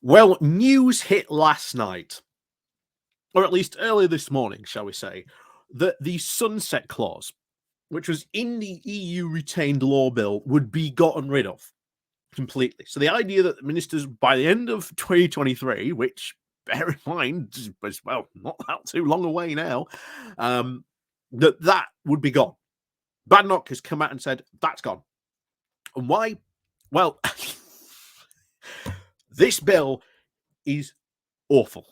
Well, news hit last night, or at least earlier this morning, shall we say, that the sunset clause, which was in the EU retained law bill, would be gotten rid of completely. So the idea that the ministers, by the end of 2023, which, bear in mind, is, well, not that too long away now, that would be gone. Badenoch has come out and said, that's gone. And why? Well, this bill is awful.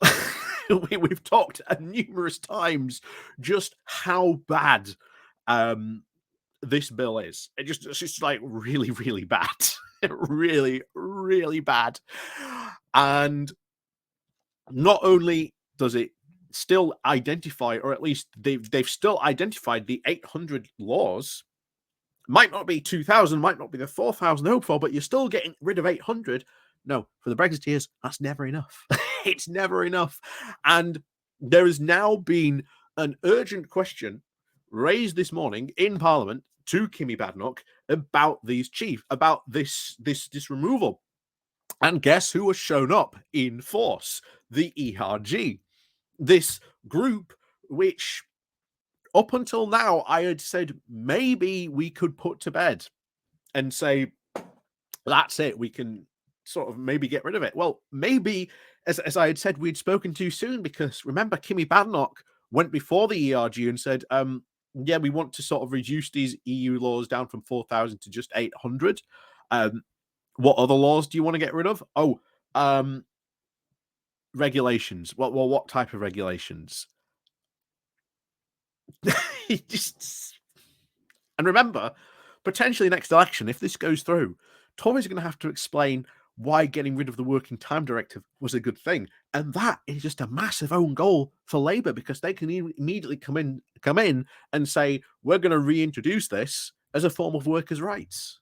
We've talked numerous times just how bad this bill is. It's just like really, really bad. Really, really bad. And not only does it still identify, or at least they've still identified the 800 laws. Might not be 2,000, might not be the 4,000 hoped for, but you're still getting rid of 800. No, for the Brexiteers, that's never enough. It's never enough. And there has now been an urgent question raised this morning in Parliament to Kemi Badenoch about this removal. And guess who has shown up in force? The ERG. This group which up until now, I had said maybe we could put to bed and say, that's it. We can sort of maybe get rid of it. Well, maybe, as I had said, we'd spoken too soon, because remember, Kemi Badenoch went before the ERG and said, yeah, we want to sort of reduce these EU laws down from 4,000 to just 800. What other laws do you want to get rid of? Oh, regulations. Well, what type of regulations? And remember, potentially next election, if this goes through, Tories are going to have to explain why getting rid of the Working Time Directive was a good thing. And that is just a massive own goal for Labour, because they can immediately come in and say, we're going to reintroduce this as a form of workers' rights.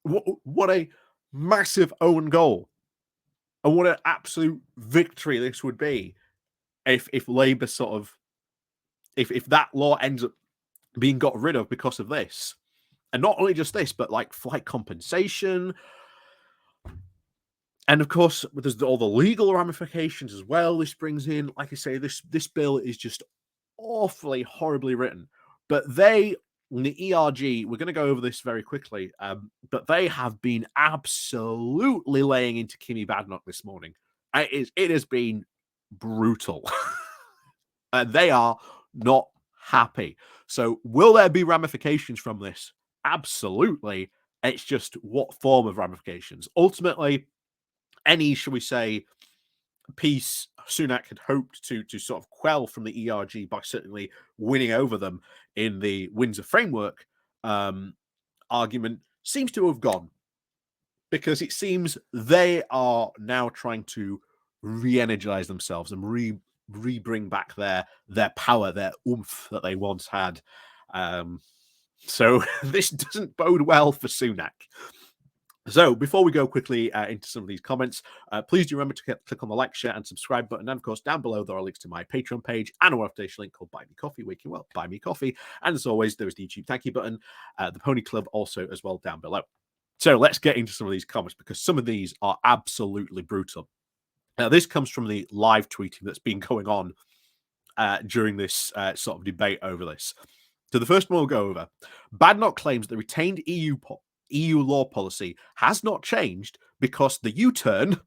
What a massive own goal. And what an absolute victory this would be if Labour sort of, if that law ends up being got rid of because of this. And not only just this, but like flight compensation. And of course, there's all the legal ramifications as well this brings in. Like I say, this bill is just awfully, horribly written. But the ERG, we're going to go over this very quickly, but they have been absolutely laying into Kemi Badenoch this morning. It has been brutal. And they are not happy. So will there be ramifications from this? Absolutely. It's just what form of ramifications. Ultimately, any, shall we say, peace Sunak had hoped to sort of quell from the ERG by certainly winning over them in the Windsor Framework argument seems to have gone, because it seems they are now trying to re-energize themselves and re-bring back their power, their oomph that they once had. So this doesn't bode well for Sunak. So before we go quickly into some of these comments, please do remember to click on the like, share, and subscribe button. And of course, down below, there are links to my Patreon page and a one-off link called Buy Me Coffee, where you can, well, buy me coffee. And as always, there is the YouTube thank you button, the Pony Club also as well down below. So let's get into some of these comments, because some of these are absolutely brutal. Now, this comes from the live tweeting that's been going on during this sort of debate over this. So the first one we'll go over. Badenoch claims the retained EU law policy has not changed because the U-turn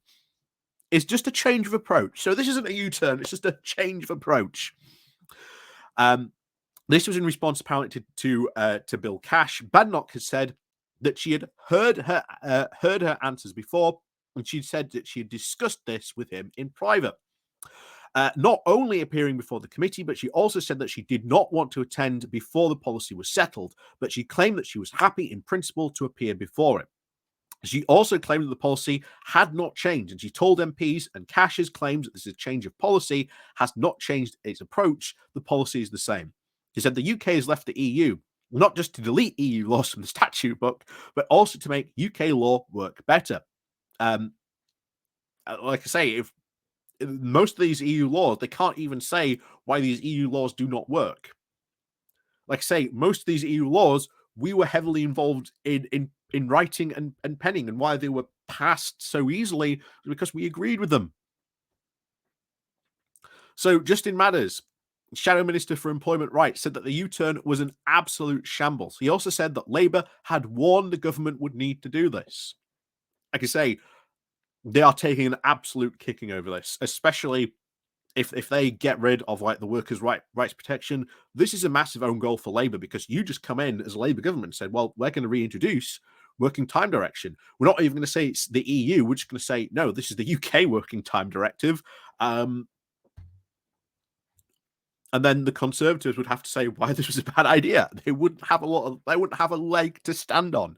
is just a change of approach. So this isn't a U-turn, it's just a change of approach. This was in response apparently to Bill Cash. Badenoch has said that she had heard her answers before, and she'd said that she had discussed this with him in private. Not only appearing before the committee, but she also said that she did not want to attend before the policy was settled, but she claimed that she was happy in principle to appear before it. She also claimed that the policy had not changed, and she told MPs, and Cash's claims that this is a change of policy has not changed its approach. The policy is the same. She said the UK has left the EU, not just to delete EU laws from the statute book, but also to make UK law work better. Like I say, if most of these EU laws, they can't even say why these EU laws do not work. Like I say, most of these EU laws, we were heavily involved in in writing and penning, and why they were passed so easily was because we agreed with them. So Justin Matters, Shadow Minister for Employment Rights, said that the U-turn was an absolute shambles. He also said that Labour had warned the government would need to do this. Like I say, they are taking an absolute kicking over this, especially if they get rid of like the workers' rights protection. This is a massive own goal for Labour, because you just come in as a Labour government and said, well, we're going to reintroduce working time direction. We're not even going to say it's the EU. We're just going to say, no, this is the UK working time directive. And then the Conservatives would have to say why this was a bad idea. They wouldn't have a leg to stand on.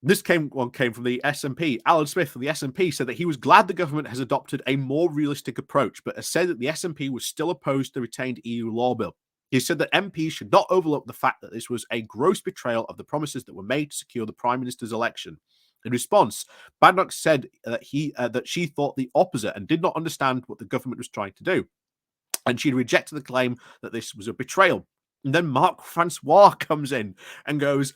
This came from the SNP. Alan Smith from the SNP said that he was glad the government has adopted a more realistic approach, but has said that the SNP was still opposed to the retained EU law bill. He said that MPs should not overlook the fact that this was a gross betrayal of the promises that were made to secure the Prime Minister's election. In response, Badenoch said that she thought the opposite and did not understand what the government was trying to do. And she rejected the claim that this was a betrayal. And then Marc Francois comes in and goes,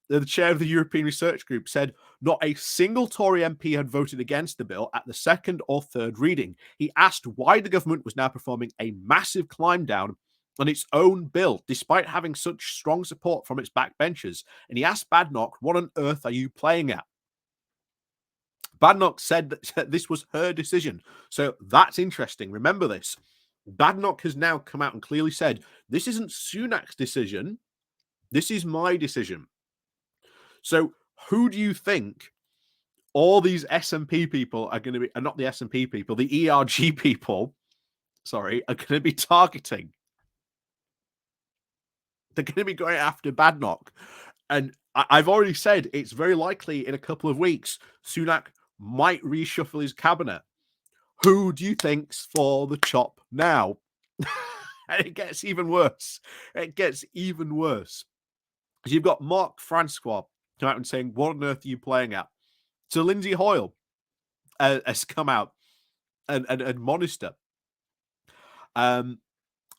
the chair of the European Research Group said not a single Tory MP had voted against the bill at the second or third reading. He asked why the government was now performing a massive climb down on its own bill, despite having such strong support from its backbenchers. And he asked Badenoch, what on earth are you playing at? Badenoch said that this was her decision. So that's interesting. Remember this. Badenoch has now come out and clearly said, this isn't Sunak's decision. This is my decision. So who do you think all these SNP people are going to be, not the SNP people, the ERG people, sorry, are going to be targeting? They're going to be going after Badenoch. And I've already said it's very likely in a couple of weeks, Sunak might reshuffle his cabinet. Who do you think's for the chop now? And it gets even worse. It gets even worse. So you've got Marc Francois come out and saying, what on earth are you playing at? So Lindsay Hoyle has come out and admonished her.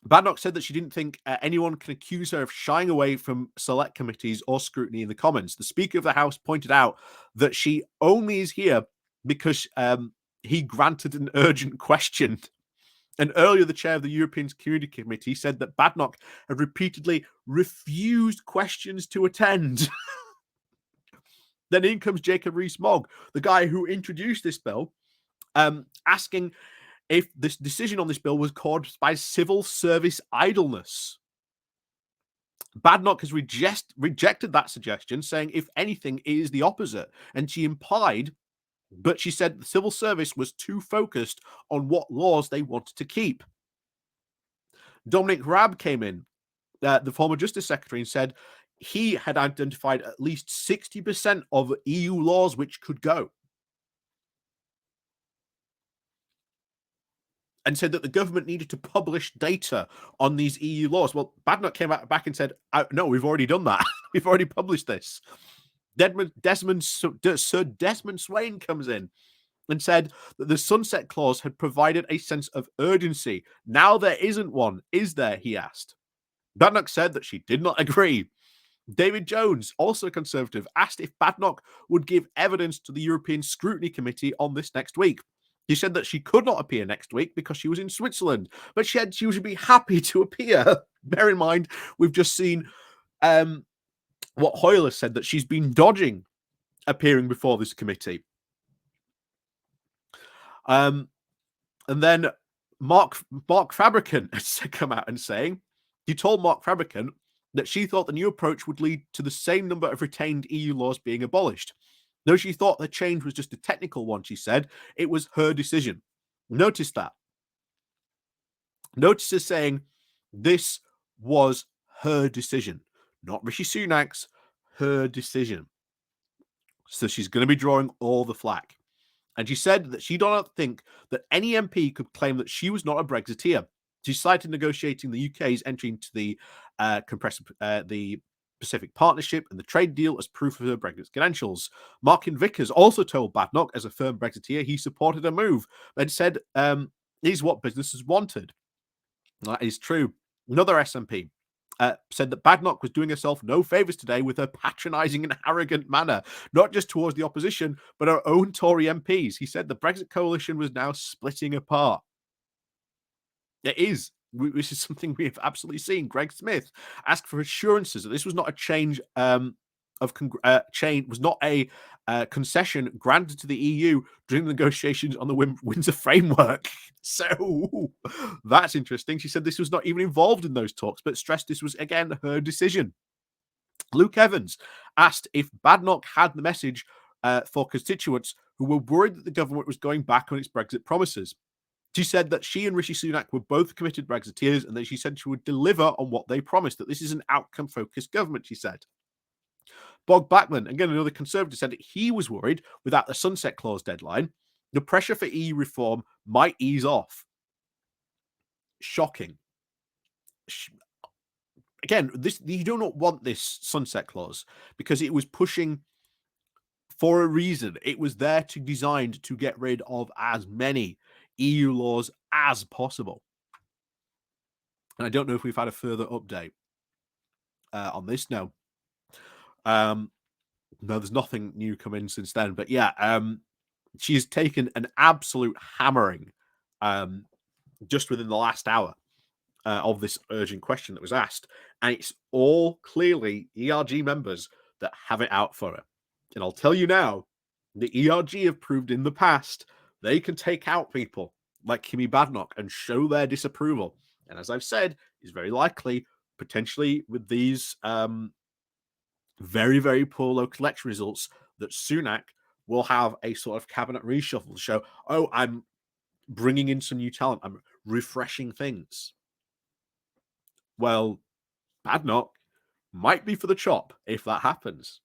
Badenoch said that she didn't think anyone can accuse her of shying away from select committees or scrutiny in the Commons. The Speaker of the House pointed out that she only is here because he granted an urgent question. And earlier, the chair of the European Security Committee said that Badenoch had repeatedly refused questions to attend. Then in comes Jacob Rees-Mogg, the guy who introduced this bill, asking if this decision on this bill was caused by civil service idleness. Badenoch has rejected that suggestion, saying, if anything, it is the opposite. And she implied, but she said the civil service was too focused on what laws they wanted to keep. Dominic Raab came in, the former Justice Secretary, and said he had identified at least 60% of EU laws which could go. And said that the government needed to publish data on these EU laws. Well, Badenoch came back and said, no, we've already done that. We've already published this. Sir Desmond Swain comes in and said that the sunset clause had provided a sense of urgency. Now there isn't one, is there? He asked. Badenoch said that she did not agree. David Jones, also a Conservative, asked if Badenoch would give evidence to the European Scrutiny Committee on this next week. He said that she could not appear next week because she was in Switzerland, but she said she would be happy to appear. Bear in mind, we've just seen what Hoyle has said, that she's been dodging appearing before this committee. And then Mark Fabricant has come out and saying, he told Mark Fabricant that she thought the new approach would lead to the same number of retained EU laws being abolished. Though she thought the change was just a technical one, she said, it was her decision. Notice that. Notice her saying this was her decision, not Rishi Sunak's, her decision. So she's going to be drawing all the flack. And she said that she did not think that any MP could claim that she was not a Brexiteer. She cited negotiating the UK's entry into the the Pacific Partnership and the trade deal as proof of her Brexit credentials. Martin Vickers also told Badenoch, as a firm Brexiteer, he supported a move and said, is what businesses wanted. That is true. Another SNP, said that Badenoch was doing herself no favours today with her patronising and arrogant manner, not just towards the opposition, but her own Tory MPs. He said the Brexit coalition was now splitting apart. It is. This is something we have absolutely seen. Greg Smith asked for assurances that this was not a change was not a concession granted to the EU during the negotiations on the Windsor Framework. So that's interesting. She said this was not even involved in those talks, but stressed this was again her decision. Luke Evans asked if Badenoch had the message for constituents who were worried that the government was going back on its Brexit promises. She said that she and Rishi Sunak were both committed Brexiteers and that she said she would deliver on what they promised, that this is an outcome-focused government, she said. Bob Backlund, again another Conservative, said that he was worried without the Sunset Clause deadline, the pressure for EU reform might ease off. Shocking. Again, you do not want this Sunset Clause because it was pushing for a reason. It was there to designed to get rid of as many EU laws as possible. And I don't know if we've had a further update on this. No. No, there's nothing new come in since then. But yeah, she's taken an absolute hammering just within the last hour of this urgent question that was asked. And it's all clearly ERG members that have it out for her. And I'll tell you now, the ERG have proved in the past they can take out people like Kemi Badenoch and show their disapproval. And as I've said, is very likely, potentially with these very, very poor local election results, that Sunak will have a sort of cabinet reshuffle to show, oh, I'm bringing in some new talent. I'm refreshing things. Well, Badenoch might be for the chop if that happens.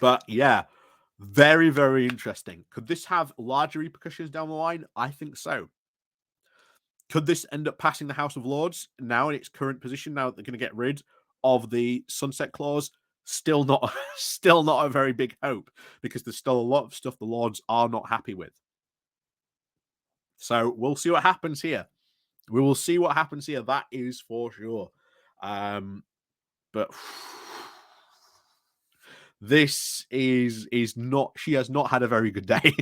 But yeah, very, very interesting. Could this have larger repercussions down the line? I think so. Could this end up passing the House of Lords now in its current position? Now that they're going to get rid of the Sunset Clause, still not a very big hope because there's still a lot of stuff the Lords are not happy with. So we'll see what happens here. We will see what happens here. That is for sure. But this is not. She has not had a very good day.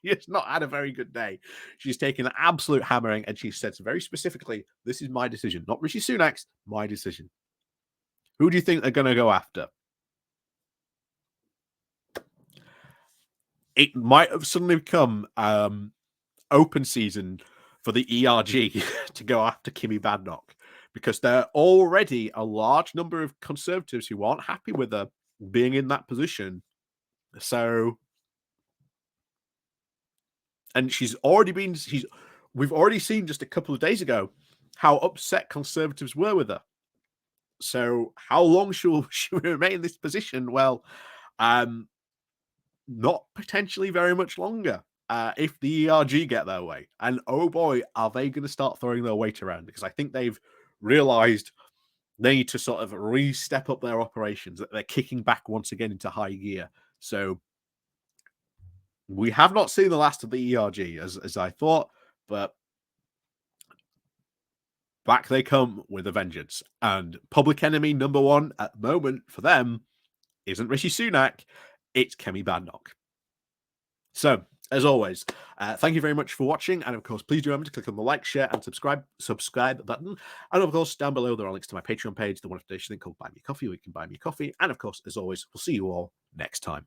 She has not had a very good day. She's taken an absolute hammering, and she said very specifically, "This is my decision, not Rishi Sunak's. My decision." Who do you think they're going to go after? It might have suddenly become open season for the ERG to go after Kemi Badenoch because there are already a large number of Conservatives who aren't happy with her being in that position. So, and we've already seen just a couple of days ago how upset Conservatives were with her. So how long she remain in this position? Well, not potentially very much longer if the ERG get their way. And oh boy, are they going to start throwing their weight around, because I think they've realized they need to sort of re-step up their operations, that they're kicking back once again into high gear. So we have not seen the last of the ERG as I thought, but back they come with a vengeance. And public enemy number one at the moment for them isn't Rishi Sunak, it's Kemi Badenoch. So, as always, thank you very much for watching. And of course, please do remember to click on the like, share, and subscribe button. And of course, down below, there are links to my Patreon page, the one donation link called Buy Me Coffee, where you can buy me coffee. And of course, as always, we'll see you all next time.